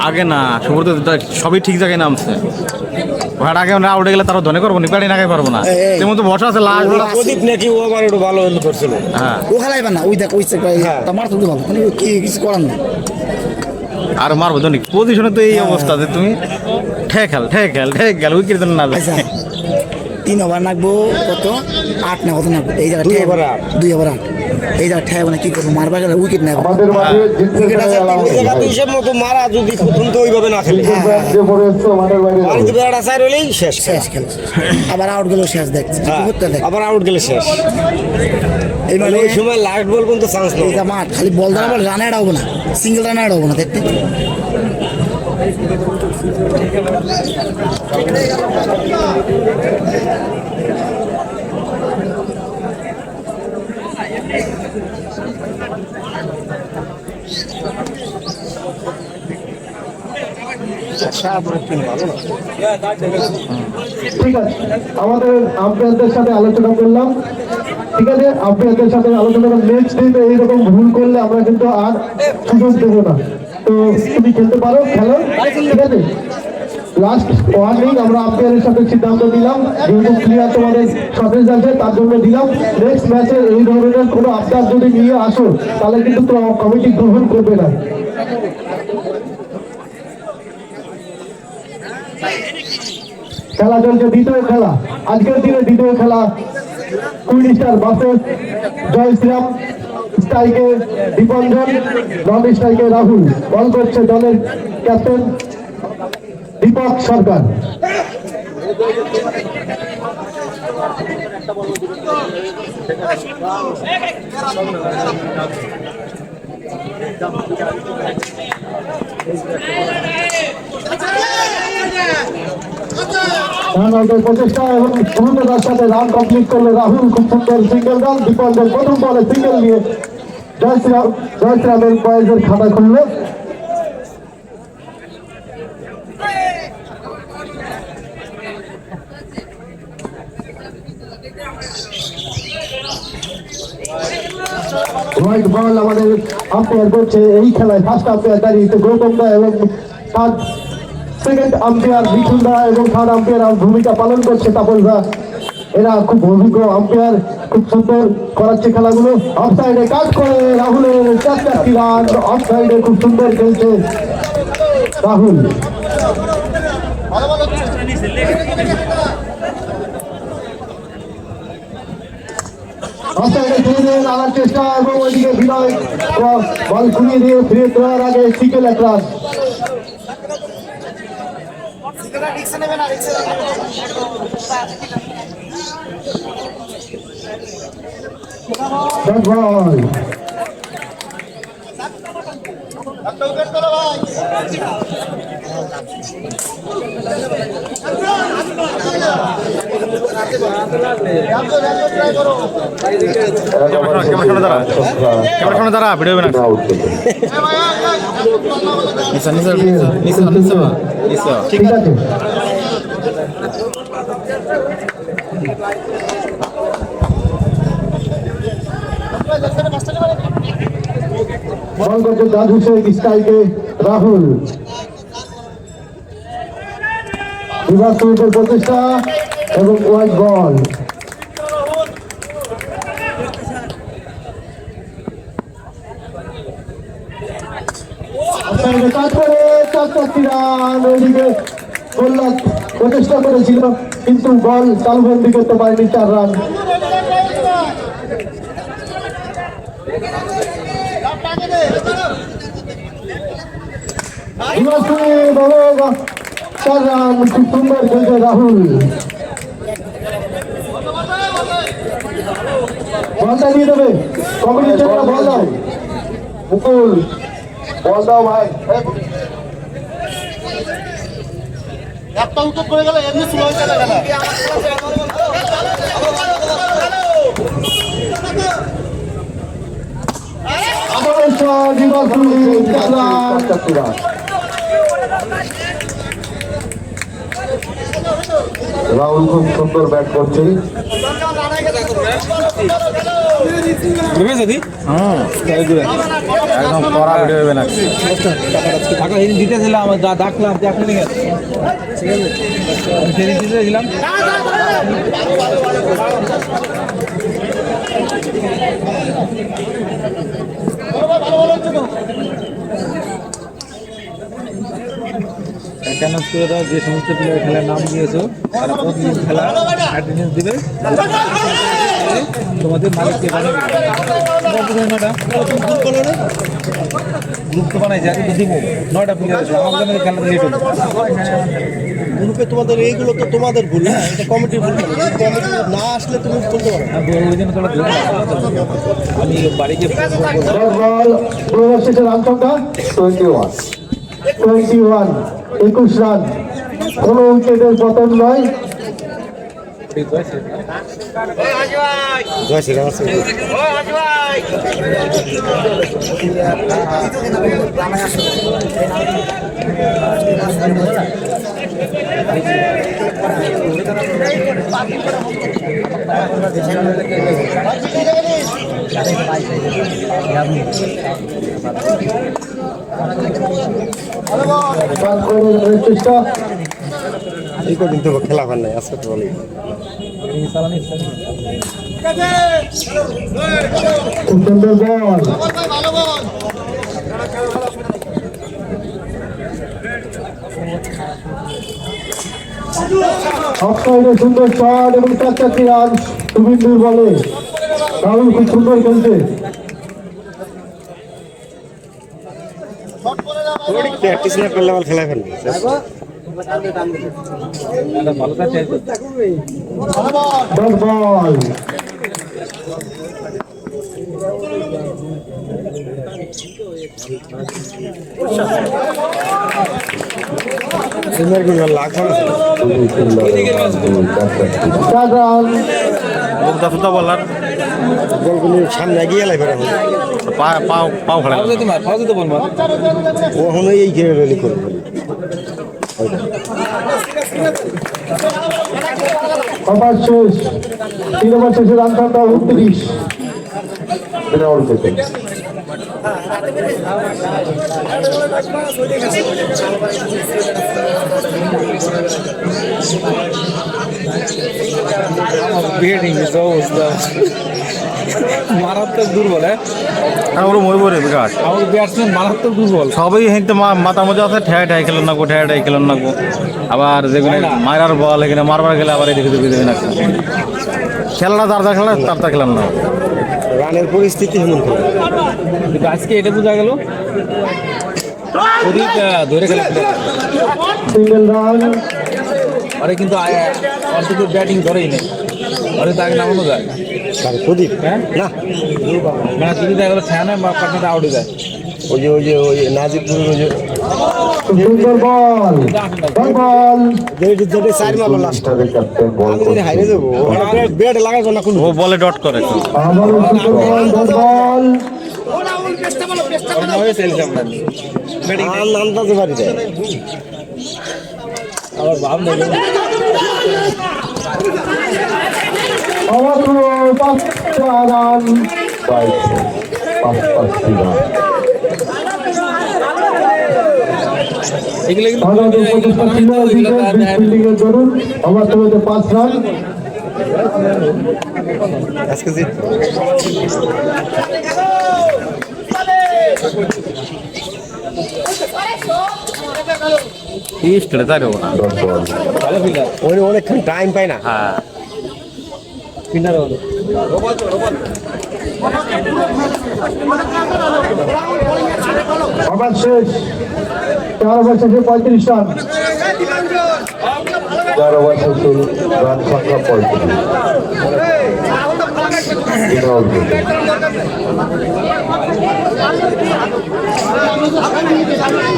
আগে না সুব্রত সবই ঠিক জায়গায় নামছে। ভাড়া আগে না উঠে গেলে তারা ধনে করবো নি, গাড়ি নাগাই পারবো না। তেমন তো বসা আছে লাশ প্রদীপ নাকি ও আমার একটু ভালো করছিল। হ্যাঁ ও খেলাইবে না, ওই দেখ ওই তোমার তো ভালো কি কিছু করার না। আর মারবো ধনী পজিশনে তো এই অবস্থা যে তুমি ঠেক খেল উইকেট না আচ্ছা 3 ওভার নাকবো কত 8 না কত নাকবো এই জায়গা 2 ওভার 8 এই জায়গা ঠেক মানে কি করবো মারবা গেলে উইকেট নেব উইকেট আছে ওই জায়গা তো হিসাব মতো মারা যদি প্রথম তো ওইভাবে না খেলে আর কি বেড়া সাইড হলেই শেষ খেল আবার আউট গেল শেষ দেখ আবার আউট গেলে শেষ। এই মানে ওই সময় লাস্ট বল পর্যন্ত চান্স নেই। এটা মাঠ খালি বল ধরা বল রান আউট হবে না, সিঙ্গেল রান আউট হবে না দেখতে। ঠিক আছে, আমাদের আম্পায়ারদের সাথে আলোচনা করলাম। ঠিক আছে, আম্পায়ারদের সাথে আলোচনা করলাম। নেক্সট ডে এইরকম ভুল করলে আমরা কিন্তু আর সুযোগ দেবো না। তো তুমি খেলতে পারো, খেলো। ঠিক আছে, লাস্ট ওয়ার্নিং আমরা আম্পায়ারের সাথে সিদ্ধান্ত দিলাম, যেহেতু প্লেয়ার তোমাদের সতেজ আছে তার জন্য দিলাম। নেক্সট ম্যাচে এই ধরনের কোনো আবদার যদি নিয়ে আসো তাহলে কিন্তু কমিটি গ্রহণ করবে না। খেলা চলছে, দ্বিতীয় খেলা, আজকের দিনে দ্বিতীয় খেলা। কুইন স্টার ভার্সেস জয় শ্রীরাম। স্ট্রাইকে দীপঞ্জন, নন স্ট্রাইকে রাহুল। বল করছে দলের ক্যাপ্টেন দীপক সরকার। প্রচেষ্টা এবং দ্রুততার সাথে রান কমপ্লিট করলো রাহুল। খুব সুন্দর সিঙ্গেল রান। দীপঞ্জন প্রথম বলে সিঙ্গেল নিয়ে জয় শ্রীরামের বয়েজের খাতা খুললো। হোয়াইট বল আমাদের আম্পায়ার করছে এই খেলায়। ফার্স্ট আম্পায়ার দাঁড়িয়েছে গৌতম দা এবং থার্ড সেকেন্ড আম্পায়ার মিঠুন দা এবং থার্ড আম্পায়ার ভূমিকা পালন করছে তাপস দা। এরা খুব অভিজ্ঞ আম্পায়ার, খুব সুন্দর করাচ্ছে খেলাগুলো। অফ সাইডে কাজ করে রাহুলের 4টি রান। অফ সাইডে খুব সুন্দর খেলছে রাহুল। আনার চেষ্টা এবং ওইদিকে বিনয় বল ঘুরিয়ে দিয়ে ফিরে দেওয়ার আগে সিঙ্গেল এক রান। দাঁড়া ভিডিও ঠিক আছে। বল করছে দাদু শেখ স্ট্রাইকে রাহুল। বিভাগ সমিতির প্রচেষ্টা এবং ওয়াইড বল। কাজ করে 4টি রান। ওইদিকে কল্যাণ প্রচেষ্টা করেছিল কিন্তু বল তালবন্দি করতে পারেনি। 4 রান। খুব সুন্দর খেলছে রাহুল। বলটা নিয়ে দেবে কমিটির জন্য। বল দাও মুকুল, বল দাও ভাই। একটা উইকেট করে গেলে এমনি স্লো হয়ে চলে গেল। রাহুল খুব সুন্দর ব্যাট করছে। একদম কড়া ভিডিও হবে না। টাকা সেদিন দিতেছিলাম, যা ডাকলাম দেখলেন সেদিন দিতেছিলাম। অ্যাটেন্ডেন্স করে দাও, যে সমস্ত প্লেয়ার খেলার নাম দিয়েছো তারা প্রতিদিন খেলা অ্যাটেন্ডেন্স দিবে, তোমাদের মালিককে বানাবে। গ্রুপ তো বানাইছে, এখন তো দিব 9টা প্লেয়ার আছে, আমাদের খেলাতে লেট হবে। গ্রুপে তোমাদের এইগুলো তো তোমাদের ভুল না, এটা কমিটির ভুল। কমিটি না আসলে তুমি বলতে পারো। ওই জন্য তোমরা ধরে নাও। আমি বাড়িকে বল শেষে রান সংখ্যা 21 21 রান। কোনো উইকেটের পতন নয়। জয় শ্রীরাম আছে। চেষ্টা এই কদিন তো খেলা ভালো নাই, আজকে তো ভালোই। খুব সুন্দর বল। অফসাইডে সুন্দর শট এবং 4 রান শুভেন্দুর বলে। রাহুল খুব সুন্দর খেলছে। প্র্যাকটিস না করলে আবার খেলা ফেলবে। ভালো কাছে ডট বল। লাগবে না। 4 রান। মুগ্ধা সুতা বলার বলগুলি সামনে এগিয়ে লাগবে এখন। পাও ফেলে পাও যেতে মার, পাও যেতে বল মার। ও এখন এই ঘিরে রেলি করবে। ওভার শেষ। 3 ওভার শেষে রান সংখ্যা 29। ব্যাটিং অবস্থা মারাত্মক দুর্বল। হ্যাঁ ওর মই বলে বিরাট আমার ব্যাটসম্যান মারাত্মক দুর্বল। সবই হেঁটে মাথা মধ্যে আছে ঠেয়া ঠেয়া খেলেন না গো, ঠেয়া ঠেয়া খেলেন না গো। আবার যেগুলো মারার বল এখানে মারবার গেলে আবার এদিকে দিকে দেবে না। খেলাটা তার খেলা তার খেলাম না। রানের পরিস্থিতি এমন করে। কিন্তু আজকে এটা বোঝা গেল অধিক ধরে খেলা। Single run. আরে কিন্তু অন্তত ব্যাটিং ধরেই নেই, আরে তাকে নামানো যায়। আর প্রদীপ হ্যাঁ না, মানে যদি দেখা গেলো ফ্যানে বা পাটনাটা আউট হয়ে যায়। ওই যে নাজিবপুরের ওই যে সুন্দর বল। Dot ball. যেটা চার মারলো লাস্ট। আমি যদি হারিয়ে যাবো, ব্যাট লাগাইবো না কোনো। ও বলে ডট করে আবার সুন্দর বল। Dot ball. আন্দাজে বাড়ি দেয়। আবার ভাব নেই অমাত্র 5 রান। 5 রান। এগুলো কিন্তু আগামী 25টা সিনিয়র উইকেট ফিল্ডিংয়ের জরুর। অমাত্র 5 রান। আজকে জিত ইস্টে তাই দেবো না। ভালো ফিল্ডার, ওই অনেকক্ষণ টাইম পাই না। হ্যাঁ ফিল্ডার হলো ওভার শেষ। 4 ওভার শেষে 35 রান। 4 ওভার শেষে রান সংখ্যা 35।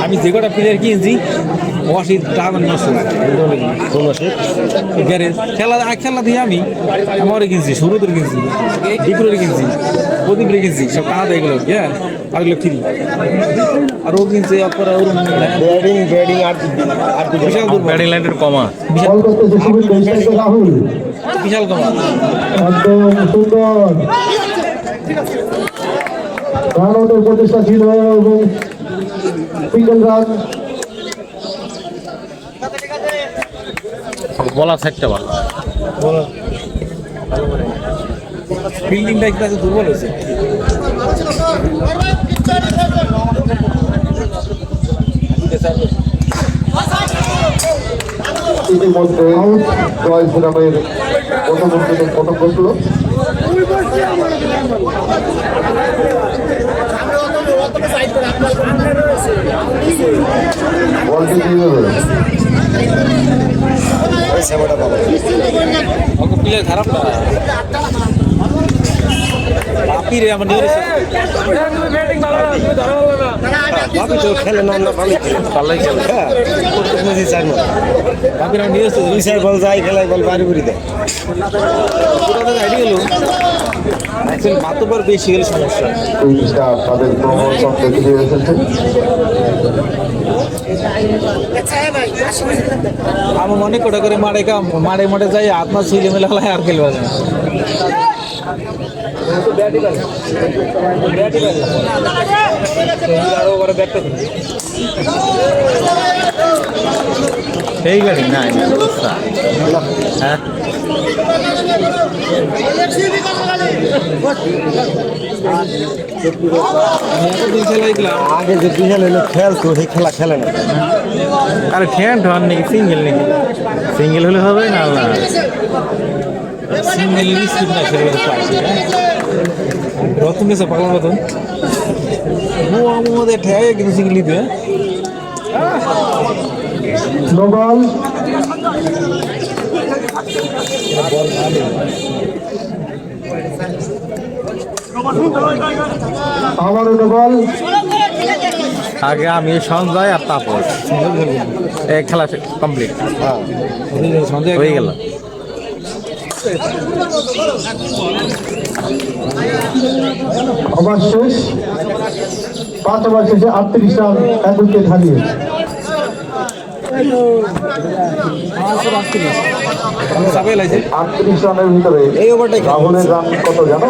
আমি যে কটা প্লেয়ার কিনছি ওয়াশি টাকা নষ্ট গ্যারেজ খেলা দিয়ে আমি আমারও কিনছি, শুরুতে কিনছি, ডিপুরে কিনছি, প্রদীপরে কিনছি, সব কানাতে এগুলো। হ্যাঁ আগলে ফ্রি আর ও কিনছে অপর আর ব্যাটিং আর বিশাল দূর ব্যাটিং লাইনের কমা বল করতেছে সুবিল বেঞ্চাইতে রাহুল বিশাল কমা একদম সুন্দর রান আউটের প্রচেষ্টা ছিল এবং সিঙ্গেল রান বলার সাইডটা ভালো ফিল্ডিংটা একটু দুর্বল হয়েছে ইতিমধ্যে আউট জয় শ্রীরামের প্রথম বসলো বলটি দিয়ে দেবে প্লেয়ার খারাপ না বাপি রে আমার নিয়ে বাপি তো খেলে না ভালোই খেলে ভালোই খেলে বাপির আমার নিয়ে আসছে বল যায় খেলায় বল বাড়ি বুড়ি দেয় আইডি গেল অ্যাকচুয়ালি মাতবার বেশি গেলে সমস্যা তিনটা তাদের প্রমোশন দিয়ে এসেছে আমার মনে করে করে মারে মাঠে যাই আত্মা ছিলে মেলে খেলায় আর খেলবে না এই গাড়ি না হ্যাঁ আগে যে বিশাল হলো খেলতো সেই খেলা খেলে না আরে ঠ্যান ঠন নাকি সিঙ্গেল হলে হবে না না সিঙ্গেল স্পিড না খেলে রতন গেছে পাগলার মতন আমাদের ঠেয়ে কিন্তু সিঙ্গেল দিবে নো বল আবারও নো বল আগে আমি সঞ্জয় আর তাপর এই খেলা কমপ্লিট সন্দেহ হয়ে গেল ওভার শেষ 5 ওভার শেষে 38 রান এক উইকেট হারিয়ে সাবে লাগছে 38 রানের ভিতরে এই ওভারটাই রাহুলের রান কত জানো?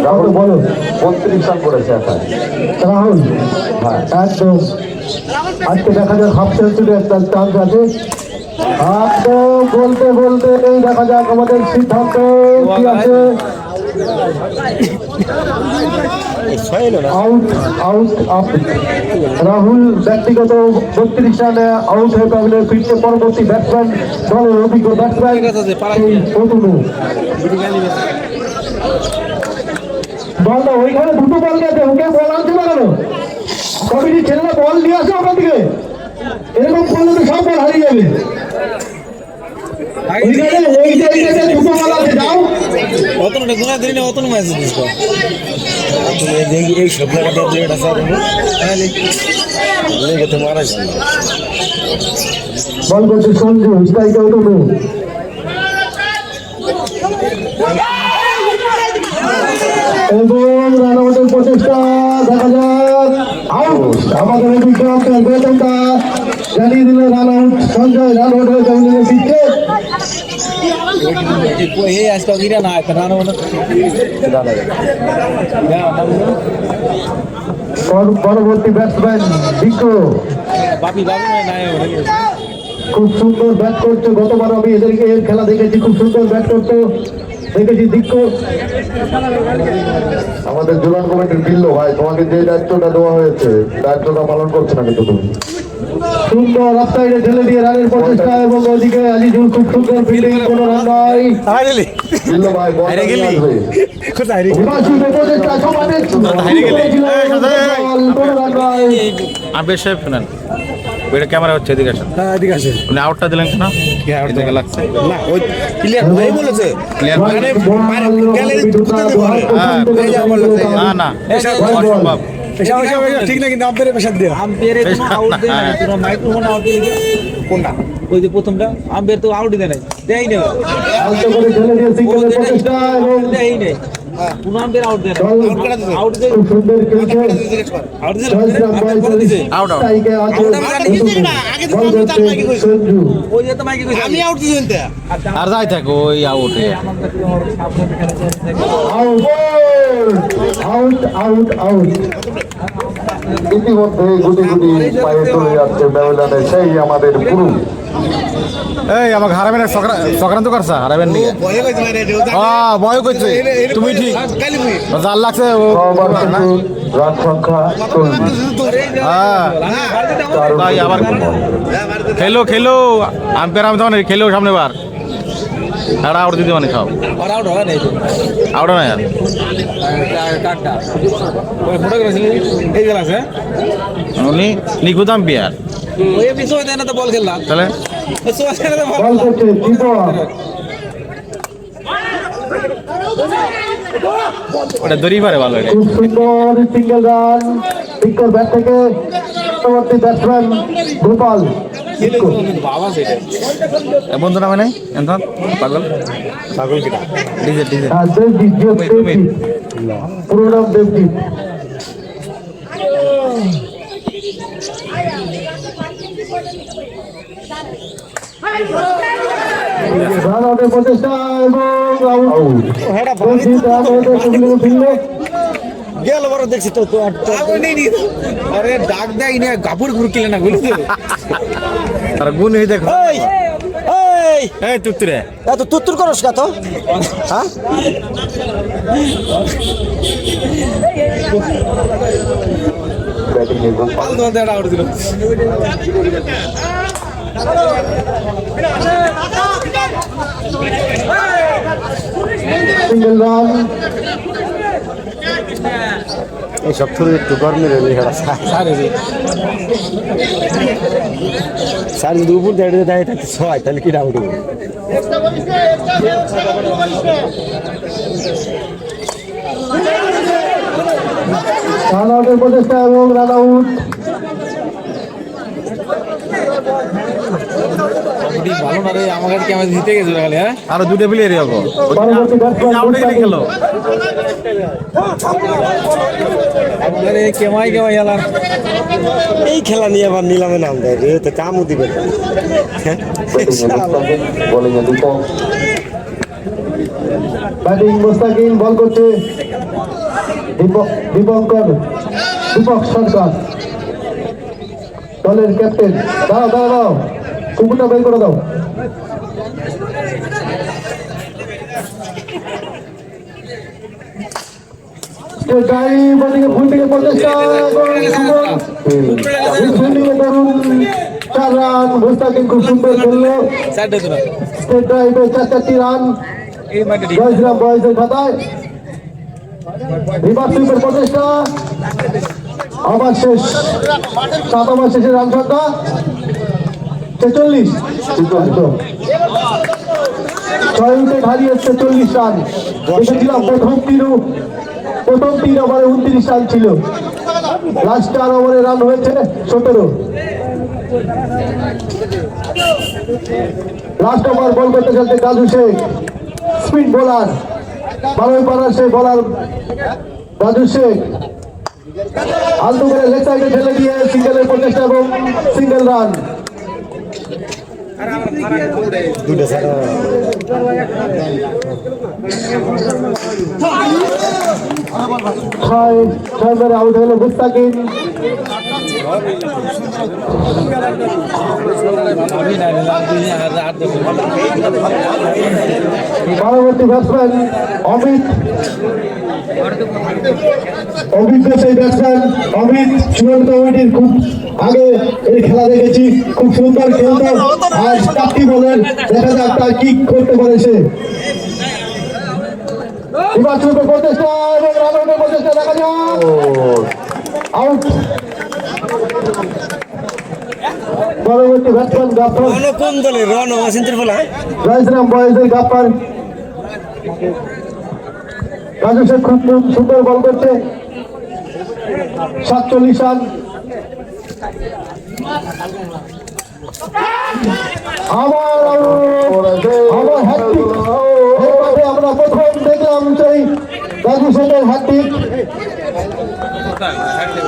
রাহুল বলো 32 রান করেছে একা রাহুল হ্যাঁ একদম আজকে দেখা যাক হাফ সেঞ্চুরি একটা চান্স আছে একদম বলতে বলতে এই দেখা যাক আমাদের সিদ্ধান্ত কি আছে আউট আউট আউট রাহুল ব্যক্তিগত 32 রানে আউট হয়ে পারলে ফিরতে পরবর্তী ব্যাটসম্যান দলের অভিজ্ঞ ব্যাটসম্যান বলটা ওইখানে দুটো বল গেছে ওকে বল আনতে পারো কমিটি ছেলেরা বল নিয়ে আসো ওখান থেকে এরকম করলে তো সব বল হারিয়ে যাবে ওইখানে ওই জায়গাতে দুটো বল আছে যাও অতন গুণা দিনে অতন ম্যাচ দিছো এই সব জায়গাটা যেটা স্যার লেগে তো মারা যায় বল করছে সঞ্জু স্ট্রাইকার উঠো এবং রান আউটের প্রচেষ্টা দেখা যাক আউট আমাদের অভিজ্ঞতা বেতনটা জানিয়ে দিল run out Sanjay run out হয়ে যাবে পিঠে এই আজকে গিরা না রান হলো পরবর্তী ব্যাটসম্যান দিকো বাপি নাই খুব সুন্দর ব্যাট করছে গতবার আমি এদেরকে এর খেলা দেখেছি খুব সুন্দর ব্যাট করতো দেখেছি দিকো আমাদের জোরান কমিটির বিল্লো ভাই তোমাকে যে দায়িত্বটা দেওয়া হয়েছে দায়িত্বটা পালন করছে না কিন্তু তুমি সুন্দর রাস্তায় ঢেলে দিয়ে রানের প্রচেষ্টা এবং ওদিকে আজিজুল খুব সুন্দর ফিল্ডিং কোনো রান নাই বিল্লো ভাই বল আসবে প্রচেষ্টা সমানে কোনো রান নাই আবেশ সাহেব শুনেন ওইটা ক্যামেরা হচ্ছে এদিকে আসেন হ্যাঁ এদিকে আসে উনি আউটটা দিলেন কেন এদিকে লাগছে না ওই প্লেয়ার ভাই বলেছে ক্লিয়ার মানে গ্যালারি ঢুকতে দেব না না অসম্ভব ঠিক না কিন্তু আম্পায়ারের প্রেসার দিয়ে আম্পায়ারে কোনো আউট দেয় না তোরা মাইক্রোফোন আউট দিয়ে কোনটা ওই যে প্রথমটা আম্পায়ার তো আউট দেয় নাই দেই না আলতো করে ঢেলে দিয়ে সিঙ্গেলের প্রচেষ্টা এবং দেই নাই পুনামদের আউট দেন দল আউট দেন খুব সুন্দর খেলছে আউট দেন জয়শ্রাম বয়েজ আউট আউট স্ট্রাইকে আছে বল করছে সঞ্জু ওই যে তো মাইকে কইছে আমি আউট দিয়েছেন তে আর যাই থাকো ওই আউটে আউট আউট আউট ইতিমধ্যে গুটি গুটি পায়ে চলে যাচ্ছে ব্যবধানে সেই আমাদের পুরু এই আমাকে হারাবেন সংক্রান্ত করছা হারাবেন নি ভয়ে কইতে পারে রে ভয় করছে তুমি ঠিক কালি মুই যার লাগছে সবার কিন্তু রান সংখ্যা 40 হ্যাঁ ভাই আবার খেলো খেলো আম্পায়ার আমি তখন খেলো সামনে বার একটা আউট দিতে মানে খাও আর আউট হয় নাই তো আউট না यार কাটটা ওই ফটো করেছিল এই গেল আছে উনি নিখুঁত আম্পায়ার ওই বিষয় দেন না তো বল খেললাম তাহলে সোয়া খেলে তো বল বল করছে দীপক ওটা দড়ি পারে ভালো এটা খুব সুন্দর সিঙ্গেল রান পিকর ব্যাট থেকে পরবর্তী ব্যাটসম্যান গোপাল বাবা সেটা বন্ধু নামে নাই এনথন পাগল পাগল কিটা ডিজে ডিজে দেবজিৎ দেবজিৎ পুরো নাম দেবজিৎ রান আউটের প্রচেষ্টা এবং আউট দেবজিৎ রান আউটের সুবিধা ফিরলো গেল বড় দেখছি তো আরে ডাক দেয় না গাপুর ঘুর কিলে না বুঝলি আর গুণ হই দেখো এই এই এই তুত্তুরে এত তুত্তুর করস কা তো হ্যাঁ ব্যাটিং এ গোপাল পাল দোয়া দেড় আউট দিল সিঙ্গেল রান এইসব থুরে একটু গরমের হলে খেলা সারে রে স্যার যদি উপর দাঁড়িয়ে দাঁড়িয়ে থাকতে ছয় তাহলে কি আউট হবে রান আউটের প্রচেষ্টা এবং রান আউট ভালো না রে আমার কাছে ক্যামেরা জিতে গেছে খালি হ্যাঁ আর দুটো প্লেয়ারই হবো পরবর্তী ব্যাটসম্যান আউটে গেলে খেলো আরে কেমাই কেমাই এলার এই খেলা নিয়ে আবার নিলামে নাম দেয় রে তো কামও দিবে না। বোলিং এ দীপক ব্যাটিং মোস্তাকিম বল করছে দীপক সরকার দলের ক্যাপ্টেন দাও দাও দাও কুকুরটা বের করে দাও বোলিং এ প্রচেষ্টা চার রান মোস্তাকিম খুব সুন্দর খেললো সাইড দে তোরা স্টেট ড্রাইভে 4টি রান এই মাঠে জয়শ্রাম বয়েজের খাতায় রিভার্স সুইপের প্রচেষ্টা আবার শেষ 7 ওভার শেষে রান সংখ্যা 46 6 উইকেট হারিয়েছে 40 রান দেখেছিলাম প্রথম 3 ওভারে 29 রান ছিল লাস্ট 4 ওভারে রান হয়েছে 17 লাস্ট ওভার বল করতে চলতে কাজু শেখ স্পিন বোলার ভালোই পারার সে বোলার রাজু শেখ আলতু করে লেগ সাইডে ঠেলে দিয়ে সিঙ্গেলের প্রচেষ্টা এবং সিঙ্গেল রান ছয় বারে আউট হলো মুস্তাকিম আমি না নিলাম দুই আর আট দশ পরবর্তী ব্যাটসম্যান অমিত সেই ব্যাটসম্যান অমিত চূড়ান্ত কমিটির খুব আগে এই খেলা দেখেছি খুব সুন্দর খেলতো আজ 4টি বলের দেখা যাক তার কি করতে পারে সে এবার ছোট প্রচেষ্টা এবং রান আউটের প্রচেষ্টা দেখা যাক আউট পরবর্তী ব্যাটসম্যান গাফার কোন দলে রন ওয়াসিন্তের বলা জয়শ্রাম বয়েজের গাফার রাজু শেখ খুব সুন্দর বল করছে 47 রান আবার হ্যাট্রিক আমরা আমরা প্রথম দেখলাম সেই রাজু সেনের হ্যাট্রিক।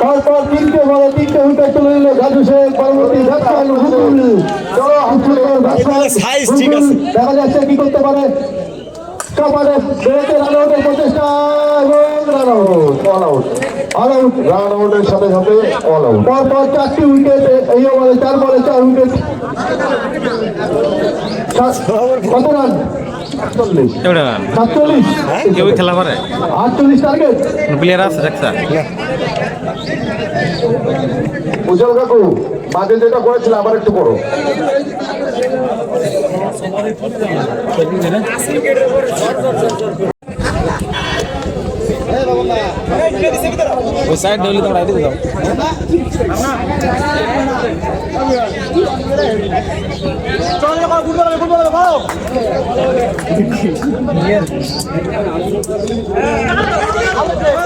তারপর তিনটে উইকেট চলে নিল রাজু সেন। পরবর্তী ব্যাটসম্যান হুকুল, দেখা যাচ্ছে কি করতে পারে। কাপারে বেড়েতে রান আউটের প্রচেষ্টা এবং রান আউট, অল আউটের সাথে সাথে অল আউট। পরপর 4টি উইকেট এই ওভারে, 4 বলে 4 উইকেট। কত রান? 47। কেউ খেলা পারে 48 টার্গেট। প্লেয়ার আছে দেখছা উজ্জ্বল কাকু মাঝে যেটা করেছিল আবার একটু করো। ওই সাইড হইলে তোমরা এদিকে যাও।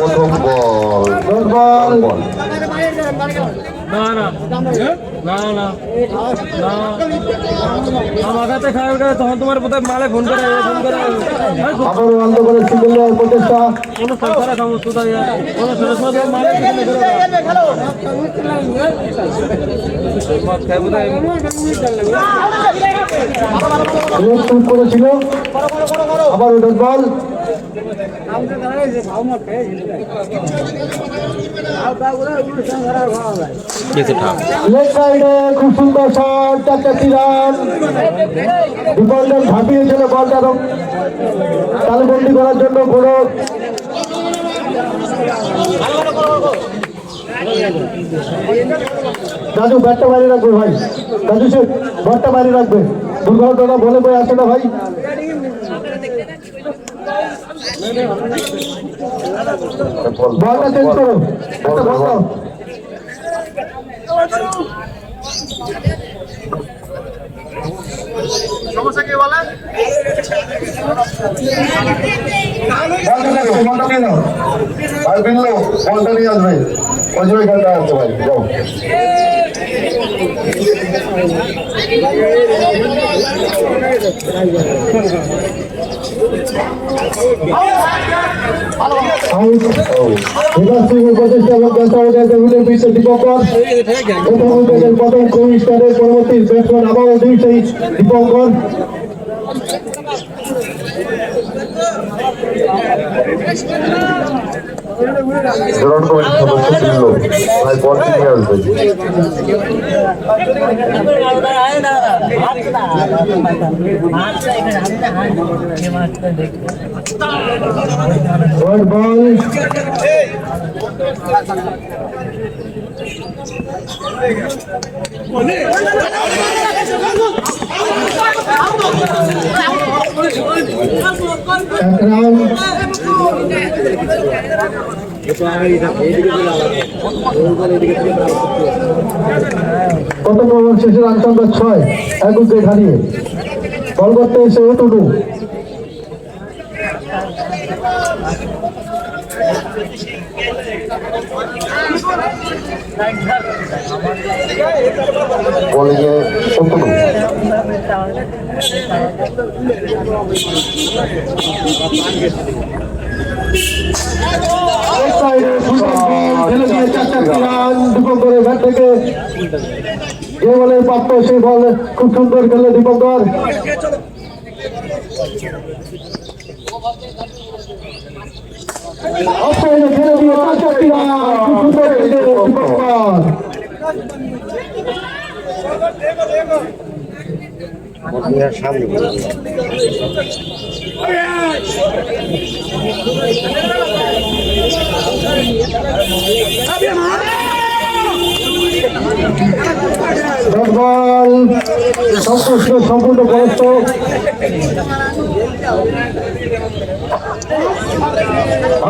প্রথম বল তখন তোমার বোধ মালে ফোন করে আবার বন্ধ করে সিঙ্গেল নেওয়ার প্রচেষ্টা। করেছিল আবার ডট বল। লেগ সাইডে খুব সুন্দর শট, 4টি রান। বিপল্টন ঝাঁপিয়েছিল বলটা তালুবন্দি করার জন্য। বড় রাজু ব্যাটটা বাইরে রাখবে ভাই, রাজু সে ব্যাটটা বাইরে রাখবে। দুর্ঘটনা বলে বই আসে না ভাই। বলটা চেঞ্জ করো, একটা বল দাও। সমস্যা কি বলেন? বলটা নিয়ে নাও, আর বিনলো বলটা নিয়ে আসবে। ওই যে ওইখানটা আসতে ভাই, যাও। পরবর্তী ব্যাটসম্যান আবারও দুই সেই দীপঙ্কর। প্রথম ওভার শেষে রান সংখ্যা 6, 1 উইকেট হারিয়ে। বল করতে এসে টুটু বলিংয়ে সন্তনু। দীপঙ্করের ব্যাট থেকে যে বলে প্রাপ্ত সেই বল খুব সুন্দর খেললো দীপঙ্কর। অফসাইডে খেলে দিয়ে 4টি রান, খুব সুন্দর খেলে দীপঙ্কর। বল সন্তুষ্ট, সম্পূর্ণ পরাস্ত।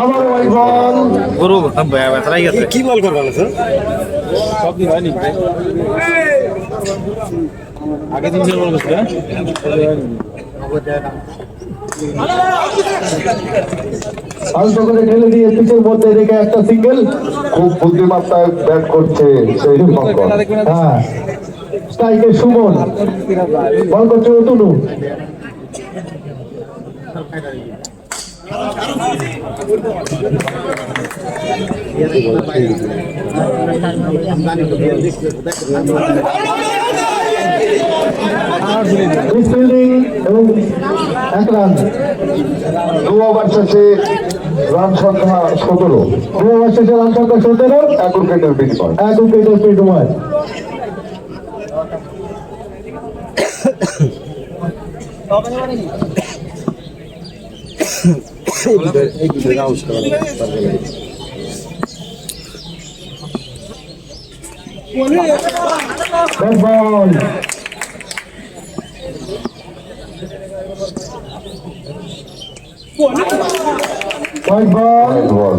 আবার ওই বল গরু বেচারাই গেছে। কি বল করবেন স্যার? সব দিন হয়নি আগে দিন বল করছিল। অল্প করে ঠেলে দিয়ে পিচের মধ্যে রেখে একটা সিঙ্গেল। খুব বুদ্ধিমত্তায় ব্যাট করছে সেই দীপঙ্কর। হ্যাঁ, স্ট্রাইকে সুমন, বল করছে অতনু। ফিল্ডিং এবং 1 রান। 2 ওভার শেষে রান সংখ্যা 17। 2 ওভার শেষে রান সংখ্যা 17। 1 উইকেটের বিনিময়। 1 উইকেটের বিনিময়। Bad ball. White ball. White ball।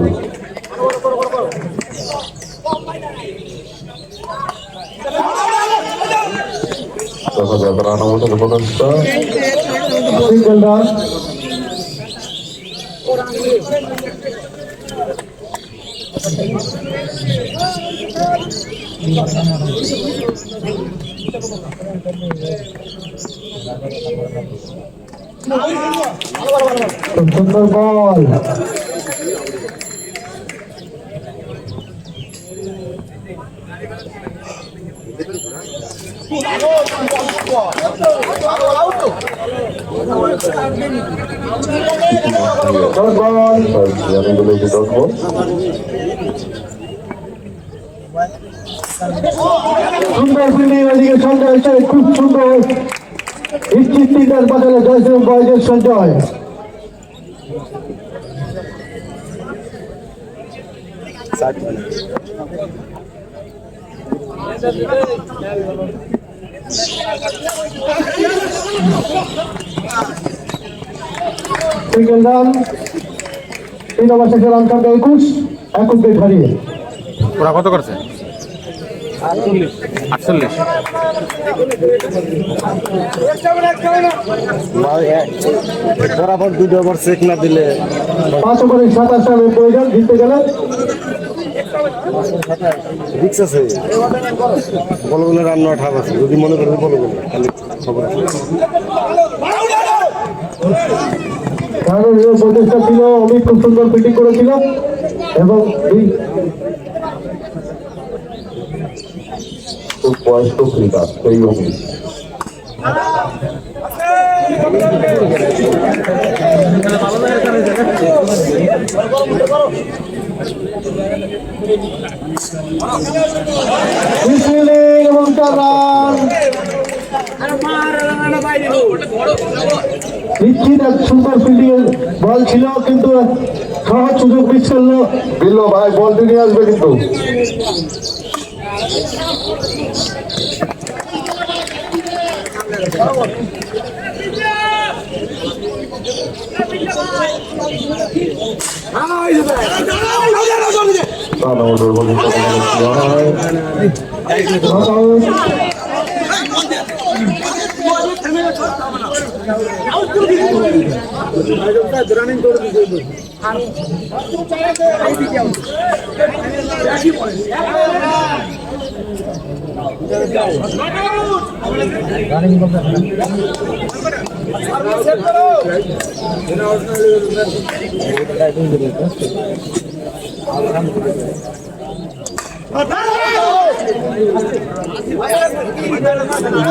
দেখা যাক রান আমাদের প্রকাশটা। Single run. Sunder ball. Dot ball. জানি বলে যে ডট বল। সুন্দর ফিল্ডিং, এদিকে সঞ্জয় এসে খুব সুন্দর নিশ্চিত 3 রান বাঁচালো জয়শ্রী বয়েজের সঞ্জয়। Single run. 3 ওভার শেষে রান সংখ্যা 21। 1 উইকেট হারিয়ে। ওরা কত করছে? 48। বরাবর 2 ওভার চেক না দিলে 5 ওভারে 27 রানের প্রয়োজন জিততে গেলে। রিক্স আছে, বলগুলো রান নেওয়া ঠাপ আছে, যদি মনে করেন বলগুলো খালি খবর আছে। কারণ এই প্রচেষ্টা ছিল, অমিত খুব সুন্দর ফিল্ডিং করেছিল এবং খুব বয়স্ক ক্রিকেটার সেই অমিত। এবং 4 রান। নিশ্চিত এক সুন্দর ফিল্ডিং এর বল ছিল, কিন্তু সহজ সুযোগ মিস করলো। বিল্লো ভাই বলটি নিয়ে আসবে কিন্তু। রান আমাদের বলে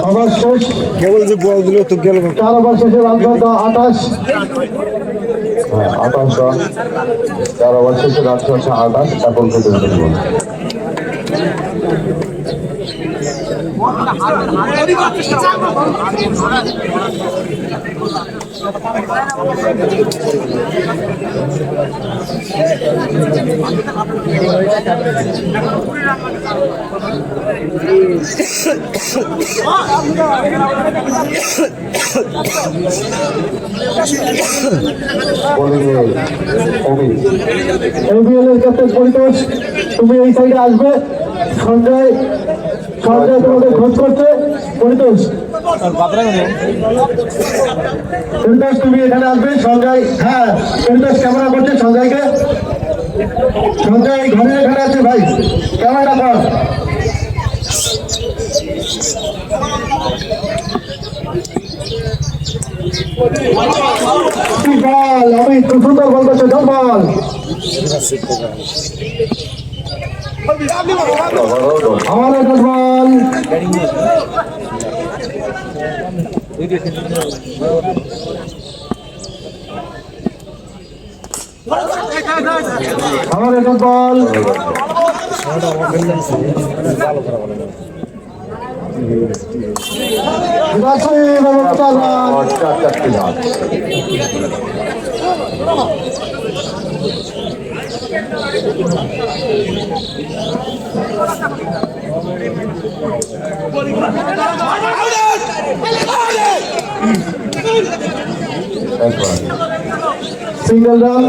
ওভার শেষ, কেবল যে বল দিল তো গেল। 4 ওভার শেষে রান সংখ্যা 28। 28 রান। 4 ওভার শেষে রান সংখ্যা 28। 1 উইকেটের বিনিময়। বোলিংয়ে অমিত। এবিএল এর ক্যাপ্টেন পরিতোষ, তুমি এই সাইডে আসবে। সঞ্জয় তোমাদের খোঁজ করছে। পরিতোষ, তুমি এখানে আসবে। সঞ্জয়, হ্যাঁ পরিতোষ ক্যামেরা করছে সঞ্জয়কে। সঞ্জয় ঘরের এখানে আছে ভাই, ক্যামেরা কর। বল আমি খুব সুন্দর বল করছে ডট বল আমারও ডট বল আমারও ডট বল চারটি run single run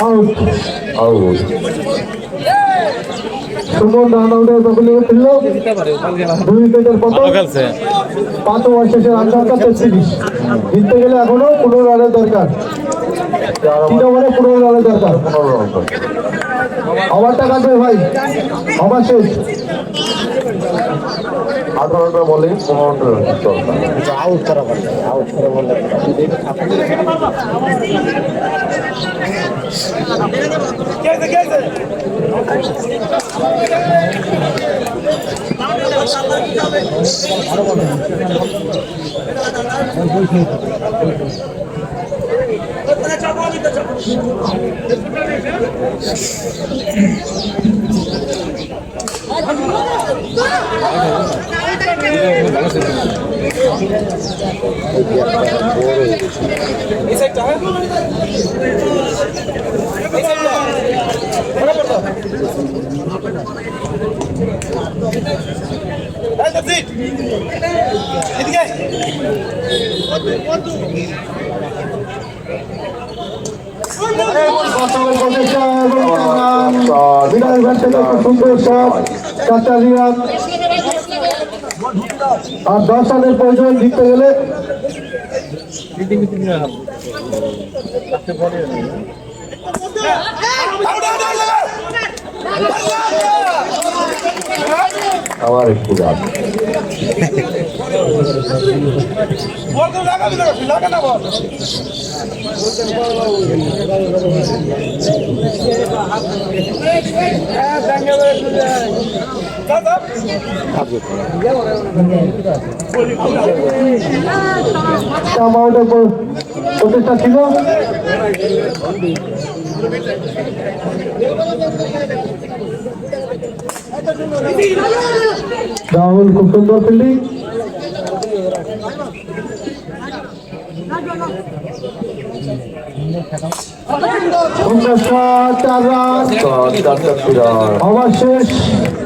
out out Suman run আউটের দখলে ফিরল 2 উইকেটের পতন ভালো খেলছে 5 ওভার শেষে রান সংখ্যা 33 জিততে গেলে এখনো 15 রানের দরকার 3 ওভারে 15 রানের দরকার ওভারটা কাটবে ভাই ওভার শেষ 18টা বলে 15 রান দরকার আউট করা বলে বিদায় ব্যাট থেকে খুব সুন্দর শট 4 রান আর 10 রানের প্রয়োজন জিততে গেলে আবার একটু রান আউটের প্রচেষ্টা ছিল রাহুল খুব সুন্দর ফিল্ডিং ওভার শেষ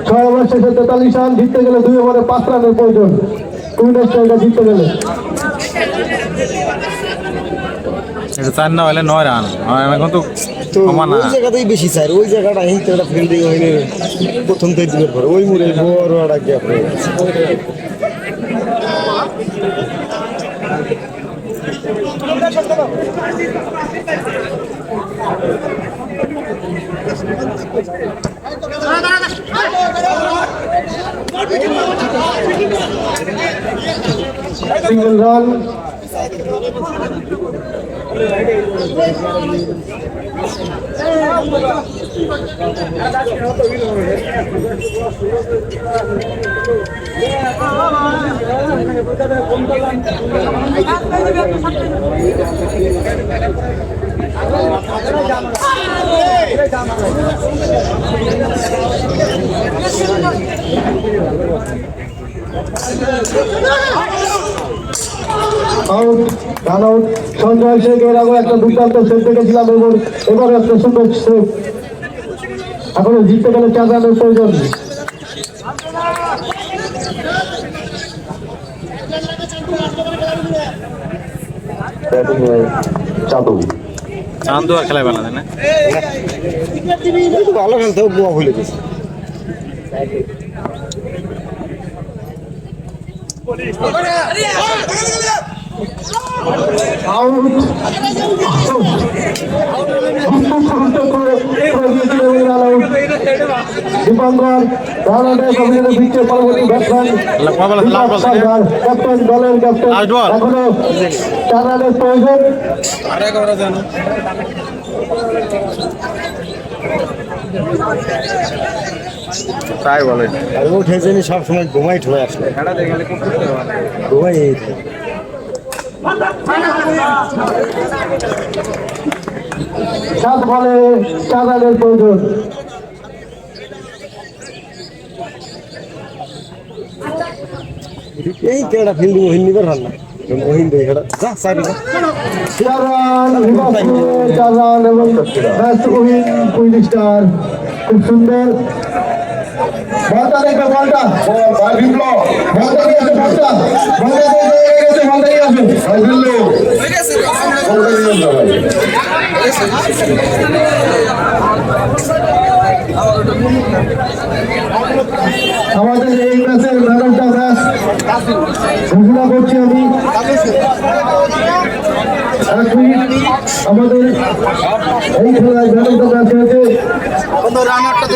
6 ওভার শেষে 43 রান জিততে গেলে 2 ওভারে 5 রানের প্রয়োজন কুইনের জায়গা জিততে গেলে এটা 4 না হলে 9 রান এখন তো সমান না ওই জায়গাতেই বেশি স্যার ওই জায়গাটা এই তো একটা ফিল্ডিং হইলে প্রথম থেকে দিবের পরে ওই মুড়ে বড় একটা গ্যাপ হয়ে গেছে single run out run out Sanjay Sheikh এর আগে একটা দুর্দান্ত সেট দেখেছিলাম এবার একটা সুন্দর সেট এখনো জিততে গেলে 4 রানের প্রয়োজন ব্যাটিং এ চাদু চান্দু আর খেলায় ভালো না ভালো খেলতে গোয়া ভুলে গেছে আউট দীপঙ্কর রানাদের অভিযানে ফিরছে পরবর্তী ব্যাটসম্যান ক্যাপ্টেন দলের ক্যাপ্টেন এখনো 4 রানের প্রয়োজন। তাই বলে আর ও ঠেসেনি সবসময় ঘুমাই ঠুয়ে আসলে ঘুমাই 7 বলে 4 রানের প্রয়োজন। এই কেডা ফিল্ডিং হিন্দি করে রান্না মহিন্দ এটা যা সাইড 4 রান বিভাগপুরে 4 রান এবং ম্যাচ উইন কুইন স্টার। খুব সুন্দর বলটা দেখবে বলটা বিপ্লব বলটা নিয়ে আসে বলটা বলটা নিয়ে আসে ভাই দিল্লু বলটা নিয়ে যাও ভাই। আমাদের এই ম্যাচের ম্যান অফ দ্য ম্যাচ ঘোষণা করছি আমি। আমাদের এই খেলায় ম্যান অফ দ্য ম্যাচ হয়েছে রানারটা